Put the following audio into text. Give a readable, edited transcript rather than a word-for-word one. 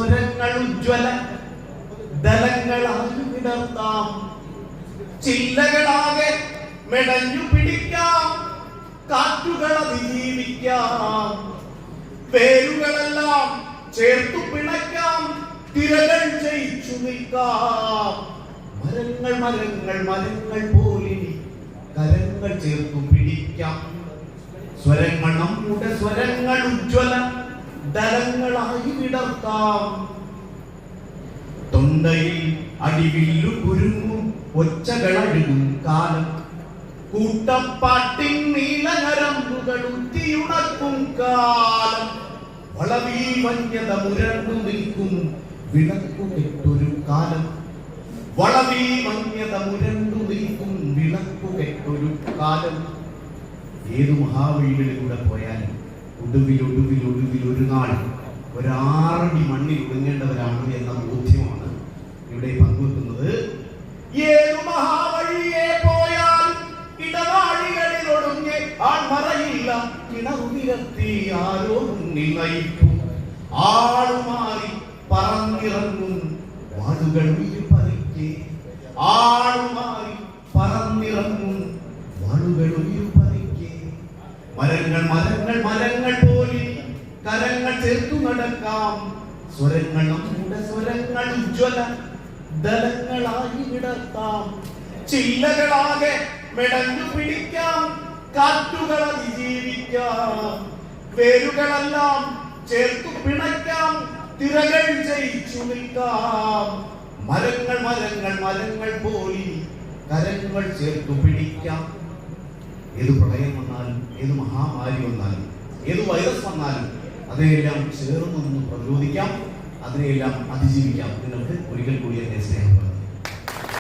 സ്വരങ്ങൾ ഉജ്ജ്വല ദലങ്ങളായി വിടർത്താം. ചില്ലകളാകെ മെടഞ്ഞു പിടിക്കാം, കാറ്റുകൾ അതിജീവിക്കാം. വേരുകളെല്ലാം ചേർത്തു പിണയ്ക്കാം, തിരകൾ ജയിച്ചു നിൽക്കാം. മരങ്ങൾ മരങ്ങൾ മരങ്ങൾ പോലിനി കരങ്ങൾ ചേർത്തു പിടിക്കാം. സ്വരങ്ങൾ നമ്മുടെ സ്വരങ്ങൾ ഉജ്ജ്വല ദലങ്ങളായി വിടർത്താം. തൊണ്ടയിൽ അടിവില്ലു കുരുങ്ങും ഒച്ചകളഴുകും കാലം, കൂട്ടപ്പാട്ടിൻ നീലനരമ്പുകൾ ഉത്തിയുണക്കും കാലം. വളവീ വന്യത മുരണ്ടു നിൽക്കും വിളക്കുകെട്ടൊരു കാലം. വളവീ വന്യത മുരണ്ടു നിൽക്കും വിളക്കുകെട്ടൊരു കാലം. ഏതു മഹാവഴികളിലൂടെ പോയാലും ഒടുവിൽ ഒരു നാൾ ഒരാറടി മണ്ണിൽ ഒതുങ്ങേണ്ടവരാണ് എന്ന ബോധ്യമാണ് ഇവിടെ പങ്കുവെക്കുന്നത്. ഏതു മഹാവഴിയെ പോയാലും ഇടനാഴികളിൽ ഒടുങ്ങി ആൾമറയില്ല, കിണറുനിരത്തി ആരോ മുന്നിൽ നയിക്കും. ആളുമാറി പറന്നിറങ്ങും വാളുകൾ ഉയർപ്പറിക്കെ, ആളുമാറി പറന്നിറങ്ങും വാളുകൾ ഉയർപ്പറിക്കെ. മരങ്ങൾ മരങ്ങൾ മരങ്ങൾ പോലെ കരങ്ങൾ ചേർത്തു നടക്കാം. സ്വരങ്ങൾ നമ്മുടെ സ്വരങ്ങൾ ഉജ്ജ്വല ദലങ്ങളായി വിടർത്താം. ചില്ലകളാകെ മെടഞ്ഞു പിടിക്കാം, കാറ്റുകൾ അതിജീവിക്കാം. വേരുകളെല്ലാം ചേർത്തു പിണയ്ക്കാം, തിരകൾ ജയിച്ചു നിൽക്കാം. മരങ്ങൾ മരങ്ങൾ മരങ്ങൾ പോലെ കരങ്ങൾ ചേർത്തു പിടിക്കാം. ഏത് പ്രളയം വന്നാലും, ഏത് മഹാമാരി വന്നാലും, ഏത് വൈറസ് വന്നാലും അതിനെല്ലാം ചേർന്ന് നിന്ന് പ്രതിരോധിക്കാം, അതിനെല്ലാം അതിജീവിക്കാം. നിങ്ങൾക്ക് ഒരിക്കൽ കൂടി എന്നെ സ്നേഹം.